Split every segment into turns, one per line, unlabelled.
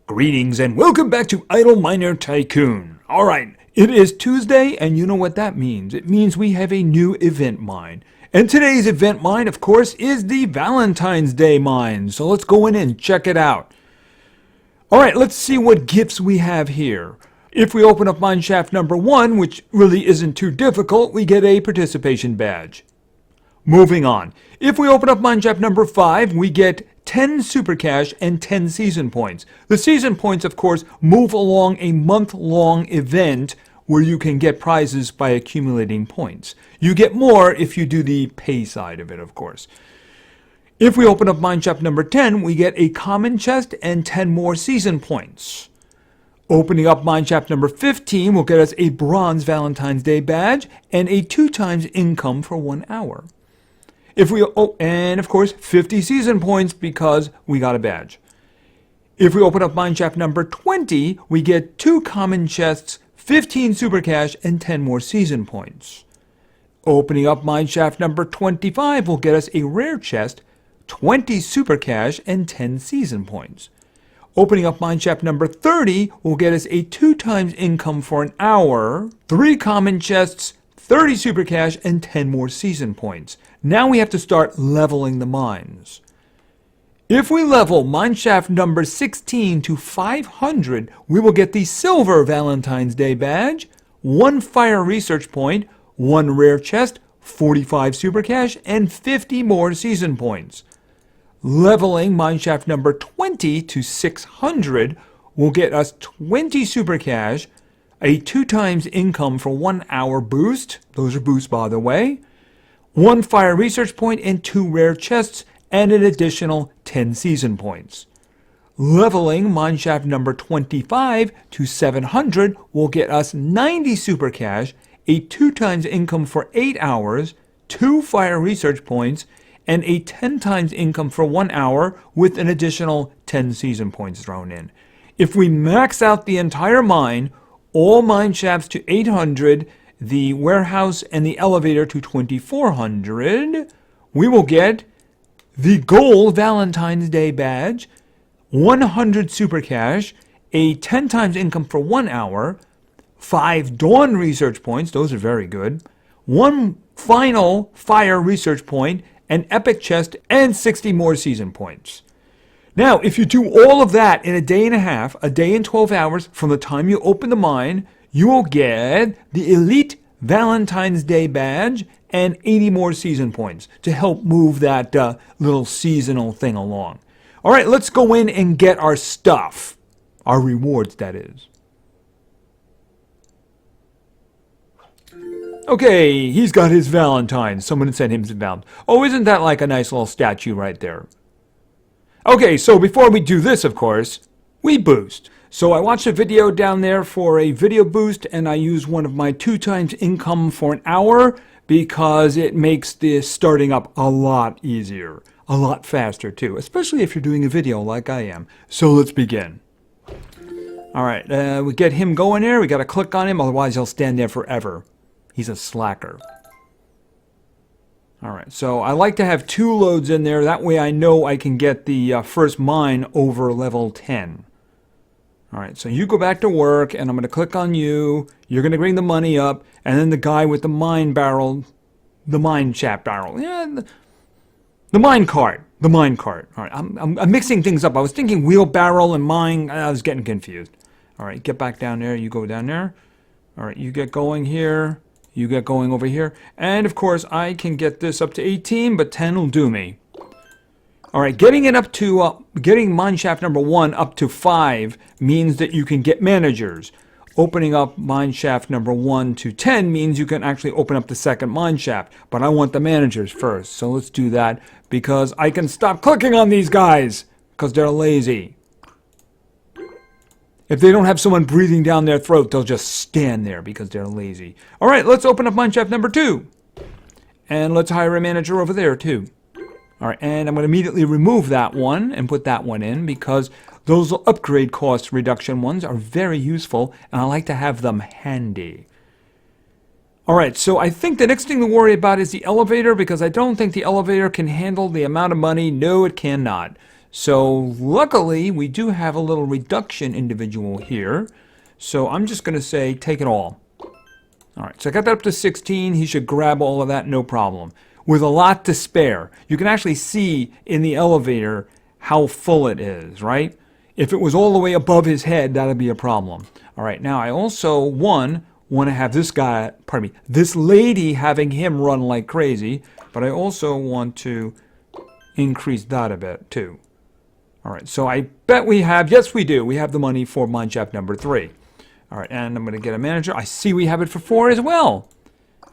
Greetings and welcome back to Idle Miner Tycoon. Alright, it is Tuesday and you know what that means. It means we have a new event mine. And today's event mine, of course, is the Valentine's Day mine. So let's go in and check it out. Alright, let's see what gifts we have here. If we open up mineshaft number 1, which really isn't too difficult, we get a participation badge. Moving on. If we open up mineshaft number 5, we get 10 super cash and 10 season points. The season points, of course, move along a month-long event where you can get prizes by accumulating points. You get more if you do the pay side of it, of course. If we open up mineshaft number 10, we get a common chest and 10 more season points. Opening up mineshaft number 15 will get us a bronze Valentine's Day badge and a 2 times income for 1 hour. And of course, 50 season points because we got a badge. If we open up mineshaft number 20, we get 2 common chests, 15 super cash, and 10 more season points. Opening up mineshaft number 25 will get us a rare chest, 20 super cash, and 10 season points. Opening up mineshaft number 30 will get us a 2 times income for an hour, 3 common chests, 30 super cash, and 10 more season points. Now we have to start leveling the mines. If we level mineshaft number 16 to 500, we will get the silver Valentine's Day badge, 1 fire research point, 1 rare chest, 45 super cash, and 50 more season points. Leveling mineshaft number 20 to 600 will get us 20 super cash, a 2 times income for 1 hour boost. Those are boosts, by the way. 1 fire research point and 2 rare chests and an additional 10 season points. Leveling mineshaft number 25 to 700 will get us 90 super cash, a 2 times income for 8 hours, 2 fire research points, and a 10 times income for 1 hour with an additional 10 season points thrown in. If we max out the entire mine, all mine shafts to 800, the warehouse and the elevator to 2400, we will get the gold Valentine's Day badge, 100 super cash, a 10 times income for 1 hour, 5 dawn research points, those are very good, 1 final fire research point, an epic chest, and 60 more season points. Now, if you do all of that in a day and a half, a day and 12 hours from the time you open the mine, you will get the Elite Valentine's Day badge and 80 more season points to help move that little seasonal thing along. All right, let's go in and get our stuff. Our rewards, that is. Okay, he's got his Valentine. Someone sent him some Valentine. Oh, isn't that like a nice little statue right there? Okay, so before we do this, of course, we boost. So I watched a video down there for a video boost, and I use one of my 2 times income for an hour because it makes this starting up a lot easier, a lot faster too, especially if you're doing a video like I am. So let's begin. All right, we get him going there. We got to click on him, otherwise he'll stand there forever. He's a slacker. All right, so I like to have 2 loads in there. That way I know I can get the first mine over level 10. All right, so you go back to work, and I'm going to click on you. You're going to bring the money up, and then the guy with the mine barrel, the mine shaft barrel, yeah, the mine cart, the mine cart. All right, I'm mixing things up. I was thinking wheelbarrow and mine. I was getting confused. All right, get back down there. You go down there. All right, you get going here. You get going over here. And, of course, I can get this up to 18, but 10 will do me. All right, getting it up to, getting mineshaft number 1 up to 5 means that you can get managers. Opening up mineshaft number 1 to 10 means you can actually open up the second mineshaft. But I want the managers first, so let's do that because I can stop clicking on these guys because they're lazy. If they don't have someone breathing down their throat, they'll just stand there because they're lazy. All right, let's open up mineshaft number 2. And let's hire a manager over there too. All right, and I'm going to immediately remove that one and put that one in because those upgrade cost reduction ones are very useful, and I like to have them handy. All right, so I think the next thing to worry about is the elevator because I don't think the elevator can handle the amount of money. No, it cannot. So luckily, we do have a little reduction individual here. So I'm just going to say take it all. All right, so I got that up to 16. He should grab all of that, no problem. With a lot to spare. You can actually see in the elevator how full it is, right? If it was all the way above his head, that would be a problem. All right, now I also, want to have this guy, pardon me, this lady having him run like crazy, but I also want to increase that a bit too. All right, so I bet we have, yes we do, we have the money for mineshaft number 3. All right, and I'm going to get a manager. I see we have it for 4 as well.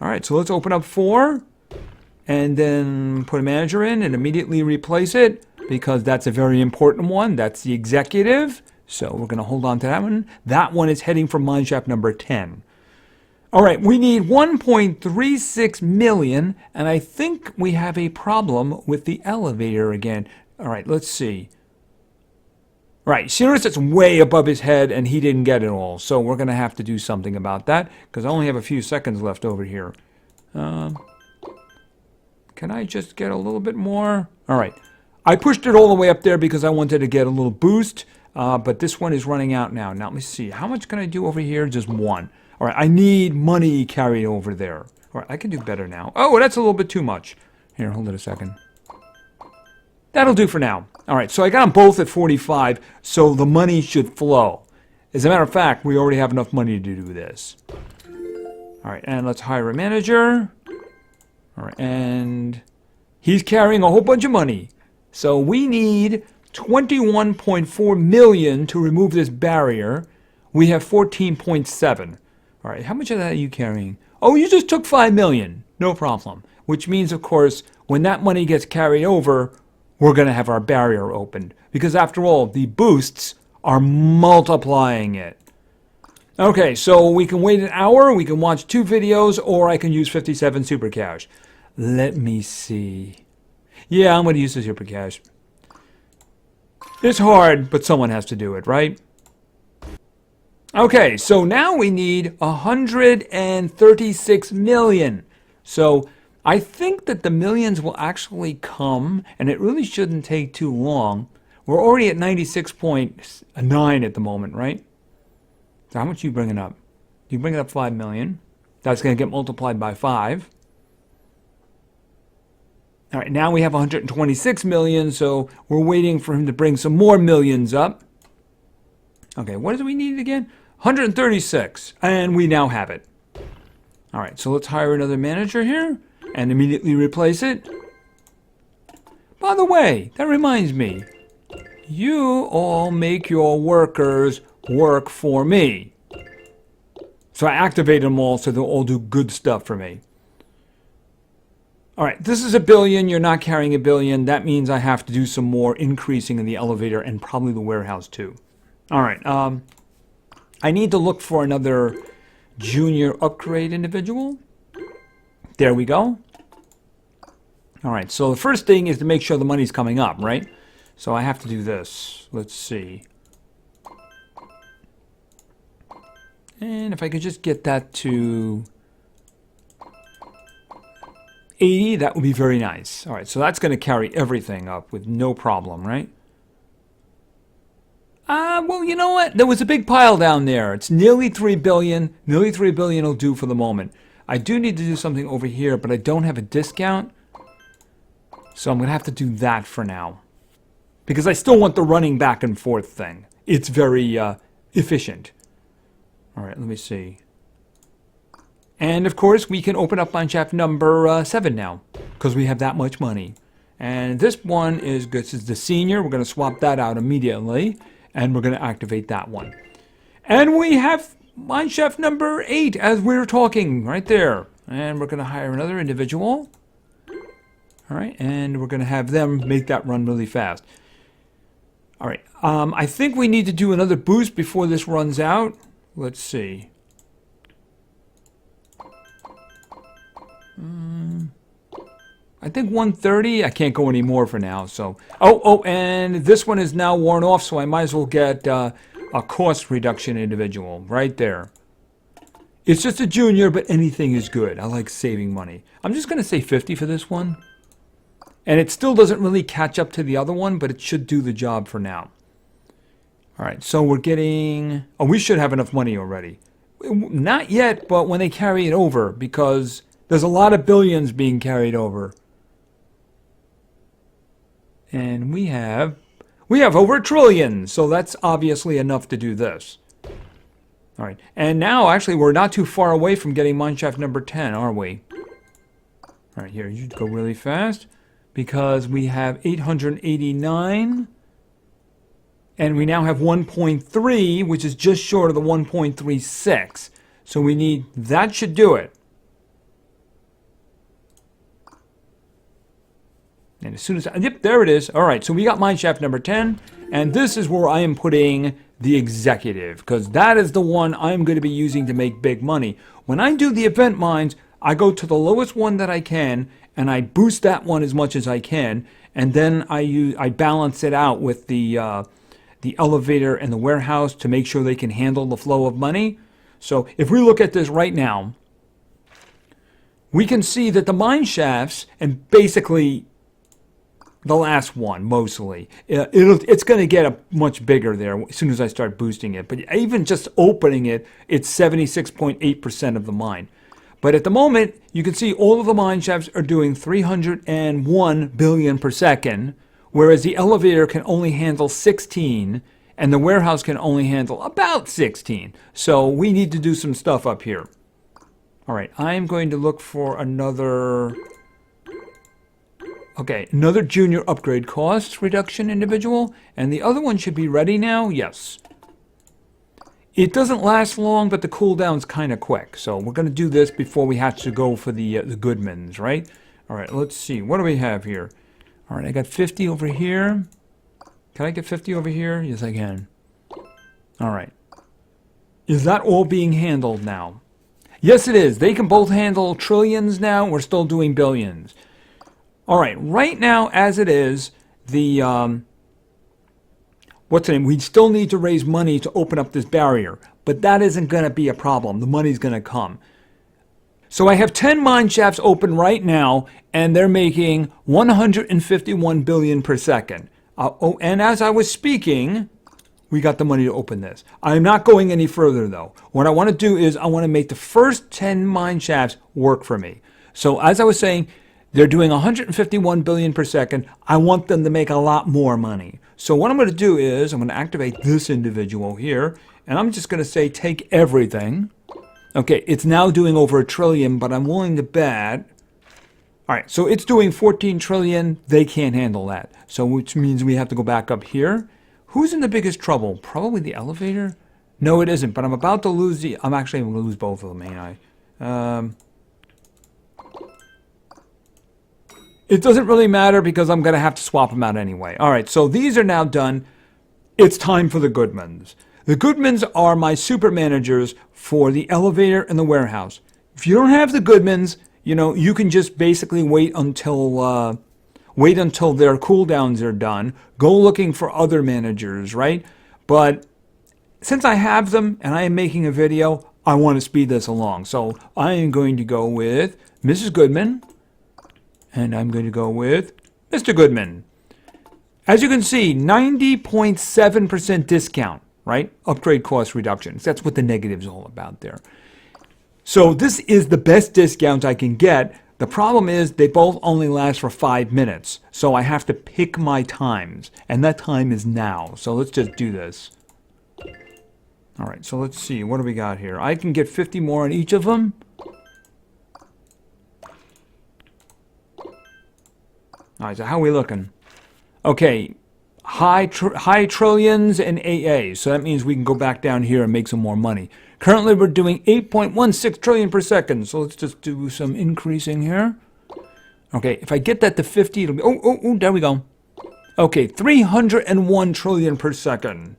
All right, so let's open up 4 and then put a manager in and immediately replace it because that's a very important one. That's the executive. So we're going to hold on to that one. That one is heading for mineshaft number 10. All right, we need 1.36 million, and I think we have a problem with the elevator again. All right, let's see. Right, see, notice it's way above his head and he didn't get it all. So we're going to have to do something about that because I only have a few seconds left over here. Can I just get a little bit more? All right, I pushed it all the way up there because I wanted to get a little boost, but this one is running out now. Now, let me see. How much can I do over here? Just 1. All right, I need money carried over there. All right, I can do better now. Oh, that's a little bit too much. Here, hold it a second. That'll do for now. All right, so I got them both at 45, so the money should flow. As a matter of fact, we already have enough money to do this. All right, and let's hire a manager. All right, and he's carrying a whole bunch of money. So we need 21.4 million to remove this barrier. We have 14.7. All right, how much of that are you carrying? Oh, you just took 5 million. No problem. Which means, of course, when that money gets carried over, we're going to have our barrier opened. Because after all, the boosts are multiplying it. Okay, so we can wait an hour, we can watch 2 videos, or I can use 57 Super Cash. Let me see. Yeah, I'm going to use the Super Cash. It's hard, but someone has to do it, right? Okay, so now we need 136 million. So I think that the millions will actually come, and it really shouldn't take too long. We're already at 96.9 at the moment, right? So how much are you bringing up? You bring it up 5 million. That's going to get multiplied by 5. All right, now we have 126 million, so we're waiting for him to bring some more millions up. Okay, what do we need again? 136, and we now have it. All right, so let's hire another manager here and immediately replace it. By the way, that reminds me, you all make your workers work for me. So I activate them all so they'll all do good stuff for me. All right, this is 1 billion. You're not carrying 1 billion. That means I have to do some more increasing in the elevator and probably the warehouse too. All right, I need to look for another junior upgrade individual. There we go. All right, so the first thing is to make sure the money's coming up, right? So I have to do this. Let's see. And if I could just get that to 80, that would be very nice. All right, so that's going to carry everything up with no problem, right? Well, you know what? There was a big pile down there. It's nearly 3 billion. Nearly 3 billion will do for the moment. I do need to do something over here, but I don't have a discount. So I'm going to have to do that for now. Because I still want the running back and forth thing. It's very efficient. All right, let me see. And of course, we can open up mineshaft number 7 now. Because we have that much money. And this one is good. This is the senior. We're going to swap that out immediately. And we're going to activate that one. And we have mineshaft number 8 as we're talking right there. And we're going to hire another individual. All right, and we're going to have them make that run really fast. All right, I think we need to do another boost before this runs out. Let's see. I think 130. I can't go any more for now. So, oh, and this one is now worn off, so I might as well get a cost reduction individual right there. It's just a junior, but anything is good. I like saving money. I'm just going to say 50 for this one. And it still doesn't really catch up to the other one, but it should do the job for now. All right, so we're getting... Oh, we should have enough money already. Not yet, but when they carry it over, because there's a lot of billions being carried over. And we have over 1 trillion, so that's obviously enough to do this. All right, and now actually we're not too far away from getting mineshaft number 10, are we? All right, here, you go really fast, because we have 889, and we now have 1.3, which is just short of the 1.36. So we need, that should do it. And as soon as, yep, there it is. All right, so we got mineshaft number 10, and this is where I am putting the executive, because that is the one I'm going to be using to make big money. When I do the event mines, I go to the lowest one that I can, and I boost that one as much as I can, and then I balance it out with the elevator and the warehouse to make sure they can handle the flow of money. So if we look at this right now, we can see that the mine shafts, and basically the last one mostly, it's going to get much bigger there as soon as I start boosting it. But even just opening it, it's 76.8% of the mine. But at the moment, you can see all of the mine shafts are doing 301 billion per second, whereas the elevator can only handle 16, and the warehouse can only handle about 16. So we need to do some stuff up here. All right, I'm going to look for another... Okay, another junior upgrade cost reduction individual, and the other one should be ready now. Yes. It doesn't last long, but the cooldown's kind of quick. So we're going to do this before we have to go for the Goodmans, right? All right, let's see. What do we have here? All right, I got 50 over here. Can I get 50 over here? Yes, I can. All right. Is that all being handled now? Yes, it is. They can both handle trillions now. We're still doing billions. All right, right now, as it is, the, what's the name? We still need to raise money to open up this barrier, but that isn't going to be a problem. The money's going to come. So I have 10 mine shafts open right now, and they're making 151 billion per second. Oh, and as I was speaking, we got the money to open this. I'm not going any further, though. What I want to do is I want to make the first 10 mine shafts work for me. So as I was saying, they're doing 151 billion per second. I want them to make a lot more money. So what I'm going to do is I'm going to activate this individual here, and I'm just going to say take everything. Okay, it's now doing over 1 trillion, but I'm willing to bet. All right, so it's doing 14 trillion. They can't handle that. So which means we have to go back up here. Who's in the biggest trouble? Probably the elevator? No, it isn't, but I'm about to lose the... I'm actually going to lose both of them, ain't I? It doesn't really matter because I'm going to have to swap them out anyway. All right, so these are now done. It's time for the Goodmans. The Goodmans are my super managers for the elevator and the warehouse. If you don't have the Goodmans, you know, you can just basically wait until their cooldowns are done. Go looking for other managers, right? But since I have them and I am making a video, I want to speed this along. So I am going to go with Mrs. Goodman. And I'm going to go with Mr. Goodman. As you can see, 90.7% discount, right? Upgrade cost reductions. That's what the negative's all about there. So this is the best discount I can get. The problem is they both only last for 5 minutes. So I have to pick my times. And that time is now. So let's just do this. All right, so let's see. What do we got here? I can get 50 more on each of them. All right, so how are we looking? Okay, high trillions and AA. So that means we can go back down here and make some more money. Currently, we're doing 8.16 trillion per second. So let's just do some increasing here. Okay, if I get that to 50, it'll be... Oh, there we go. Okay, 301 trillion per second.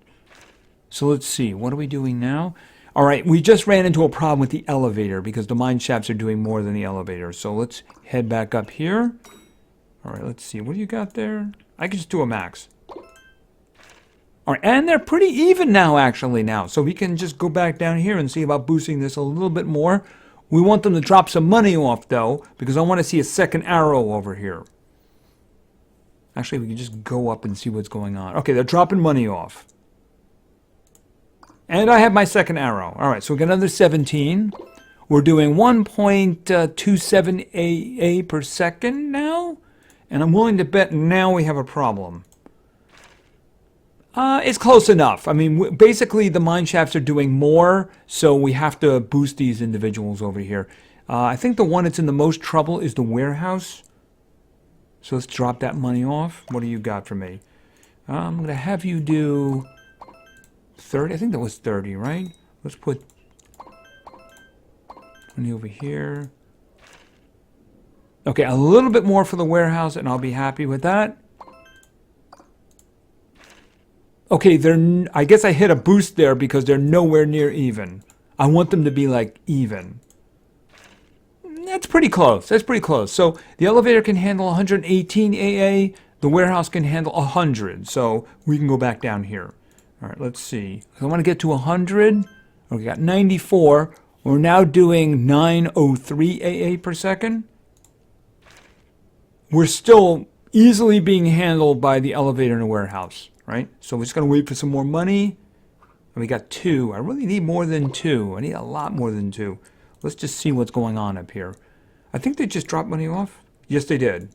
So let's see. What are we doing now? All right, we just ran into a problem with the elevator because the mine shafts are doing more than the elevator. So let's head back up here. All right, let's see. What do you got there? I can just do a max. All right, and they're pretty even now, actually, now. So we can just go back down here and see about boosting this a little bit more. We want them to drop some money off, though, because I want to see a second arrow over here. Actually, we can just go up and see what's going on. Okay, they're dropping money off. And I have my second arrow. All right, so we got another 17. We're doing 1.27 AA per second now. And I'm willing to bet now we have a problem. It's close enough. I mean, basically the mine shafts are doing more, so we have to boost these individuals over here. I think the one that's in the most trouble is the warehouse. So let's drop that money off. What do you got for me? I'm going to have you do 30. I think that was 30, right? Let's put 20 over here. Okay, a little bit more for the warehouse, and I'll be happy with that. Okay, I guess I hit a boost there because they're nowhere near even. I want them to be like even. That's pretty close. That's pretty close. So the elevator can handle 118 AA. The warehouse can handle 100. So we can go back down here. All right, let's see. I want to get to 100. We got 94. We're now doing 903 AA per second. We're still easily being handled by the elevator and the warehouse, right? So we're just going to wait for some more money. And we got 2. I really need more than 2. I need a lot more than 2. Let's just see what's going on up here. I think they just dropped money off. Yes, they did.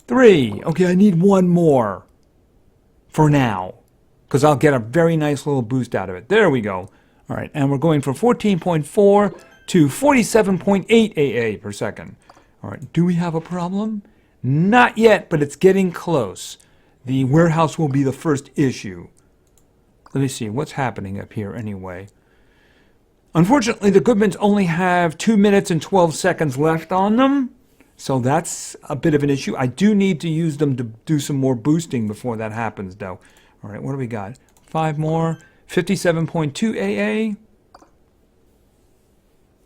3. Okay, I need 1 more for now, because I'll get a very nice little boost out of it. There we go. All right, and we're going from 14.4 to 47.8 AA per second. All right, do we have a problem? Not yet, but it's getting close. The warehouse will be the first issue. Let me see, what's happening up here anyway? Unfortunately, the Goodmans only have 2 minutes and 12 seconds left on them, so that's a bit of an issue. I do need to use them to do some more boosting before that happens, though. All right, what do we got? 5 more, 57.2 AA.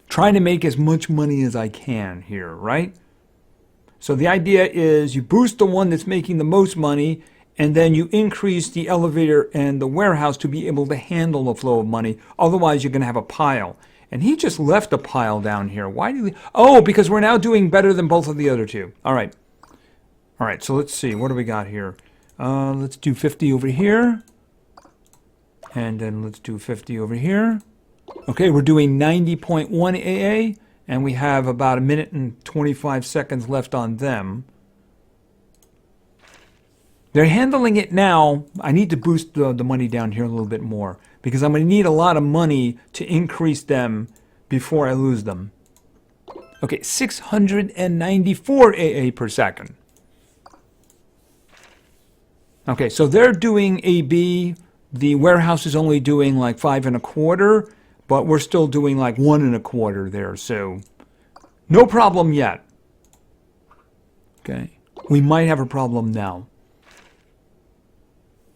Trying to make as much money as I can here, right? So the idea is you boost the one that's making the most money, and then you increase the elevator and the warehouse to be able to handle the flow of money. Otherwise, you're going to have a pile. And he just left a pile down here. Why did he? Oh, because we're now doing better than both of the other two. All right. All right, so let's see. What do we got here? Let's do 50 over here. And then let's do 50 over here. Okay, we're doing 90.1 AA. And we have about 1 minute and 25 seconds left on them. They're handling it now. I need to boost the money down here a little bit more, because I'm going to need a lot of money to increase them before I lose them. Okay, 694 AA per second. Okay, so they're doing AB. The warehouse is only doing like 5 1/4, but we're still doing like 1 1/4 there, so no problem yet. Okay, we might have a problem now.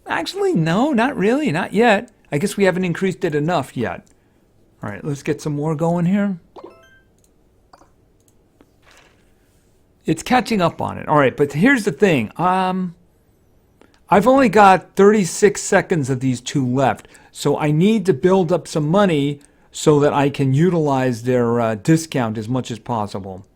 Actually, no, not really, not yet. I guess we haven't increased it enough yet. All right, let's get some more going here. It's catching up on it. All right, but here's the thing. I've only got 36 seconds of these 2 left, so I need to build up some money so that I can utilize their discount as much as possible.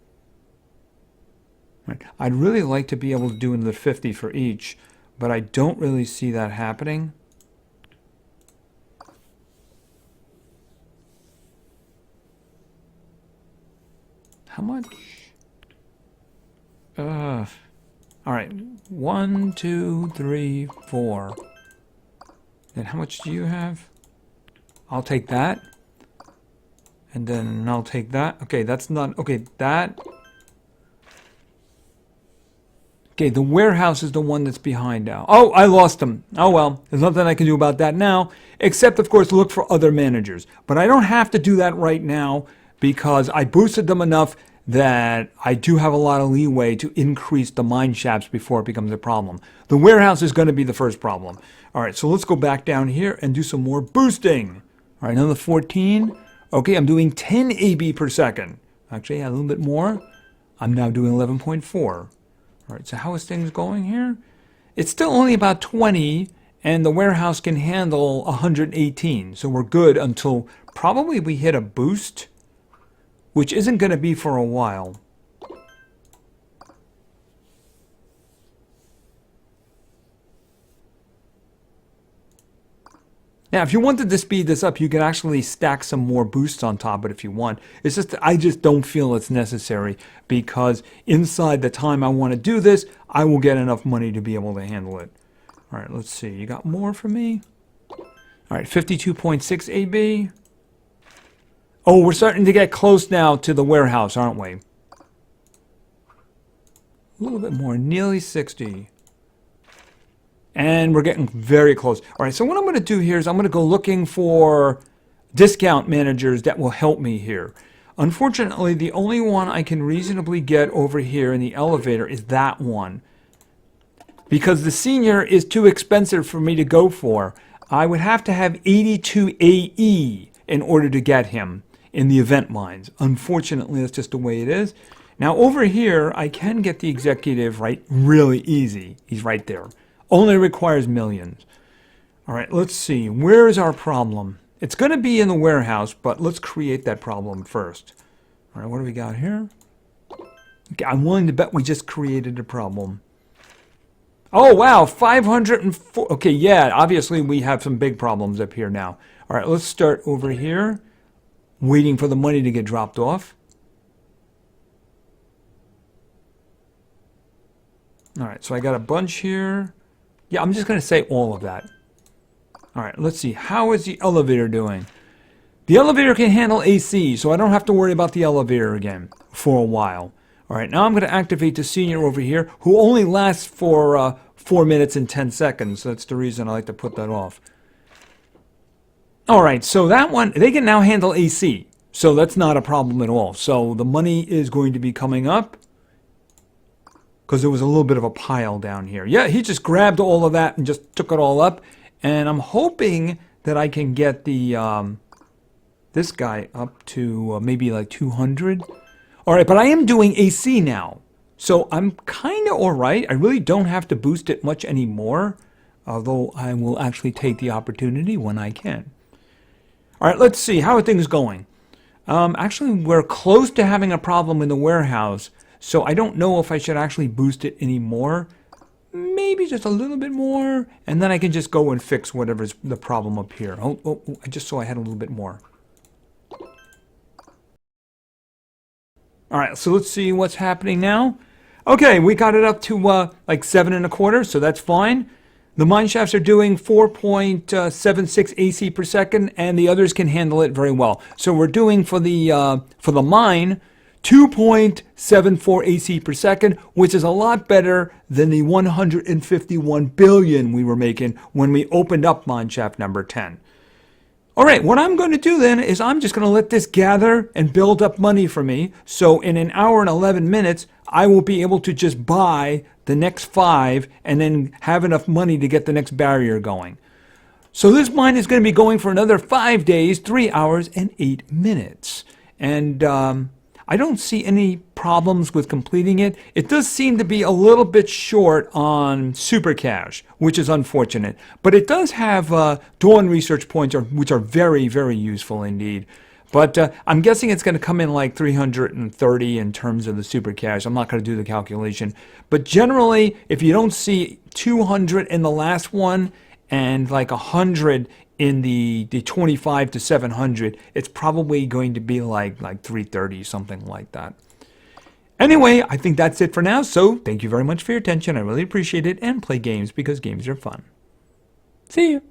Right. I'd really like to be able to do another 50 for each, but I don't really see that happening. How much? All right, 1, 2, 3, 4. And how much do you have? I'll take that. And then I'll take that. Okay, that's not, okay, that. Okay, the warehouse is the one that's behind now. Oh, I lost them. Oh, well, there's nothing I can do about that now, except, of course, look for other managers. But I don't have to do that right now because I boosted them enough that I do have a lot of leeway to increase the mine shafts before it becomes a problem. The warehouse is going to be the first problem. All right, so let's go back down here and do some more boosting. All right, another 14. Okay, I'm doing 10 AB per second. Actually, a little bit more. I'm now doing 11.4. All right, so how is things going here? It's still only about 20, and the warehouse can handle 118. So we're good until probably we hit a boost, which isn't going to be for a while. Now, if you wanted to speed this up, you could actually stack some more boosts on top of it if you want. It's just that I just don't feel it's necessary because inside the time I want to do this, I will get enough money to be able to handle it. All right, let's see. You got more for me? All right, 52.6 AB. Oh, we're starting to get close now to the warehouse, aren't we? A little bit more, nearly 60. And we're getting very close. All right, so what I'm going to do here is I'm going to go looking for discount managers that will help me here. Unfortunately, the only one I can reasonably get over here in the elevator is that one. Because the senior is too expensive for me to go for. I would have to have 82 AE in order to get him in the event mines. Unfortunately, that's just the way it is. Now over here, I can get the executive right really easy. He's right there. Only requires millions. All right, let's see. Where is our problem? It's going to be in the warehouse, but let's create that problem first. All right, what do we got here? Okay, I'm willing to bet we just created a problem. Oh, wow, 504. Okay, yeah, obviously we have some big problems up here now. All right, let's start over here, waiting for the money to get dropped off. All right, so I got a bunch here. Yeah, I'm just going to say all of that. All right, let's see. How is the elevator doing? The elevator can handle AC, so I don't have to worry about the elevator again for a while. All right, now I'm going to activate the senior over here, who only lasts for 4 minutes and 10 seconds. That's the reason I like to put that off. All right, so that one, they can now handle AC, so that's not a problem at all. So the money is going to be coming up, because there was a little bit of a pile down here. Yeah, he just grabbed all of that and just took it all up. And I'm hoping that I can get the this guy up to maybe like 200. All right, but I am doing AC now. So I'm kind of all right. I really don't have to boost it much anymore, although I will actually take the opportunity when I can. All right, let's see. How are things going? Actually, we're close to having a problem in the warehouse. So I don't know if I should actually boost it anymore. Maybe just a little bit more. And then I can just go and fix whatever's the problem up here. Oh, I just saw I had a little bit more. All right, so let's see what's happening now. Okay, we got it up to like 7.25, so that's fine. The mine shafts are doing 4.76 AC per second, and the others can handle it very well. So we're doing for the mine 2.74 AC per second, which is a lot better than the 151 billion we were making when we opened up mine shaft number 10. All right, what I'm going to do then is I'm just going to let this gather and build up money for me. So in an hour and 11 minutes, I will be able to just buy the next 5 and then have enough money to get the next barrier going. So this mine is going to be going for another 5 days, 3 hours, and 8 minutes. And I don't see any problems with completing it. It does seem to be a little bit short on super cash, which is unfortunate. But it does have dawn research points, which are very, very useful indeed. But I'm guessing it's going to come in like 330 in terms of the super cash. I'm not going to do the calculation. But generally, if you don't see 200 in the last one and like 100 in the 25 to 700, it's probably going to be like 330, something like that. Anyway, I think that's it for now. So thank you very much for your attention. I really appreciate it. And play games because games are fun. See you.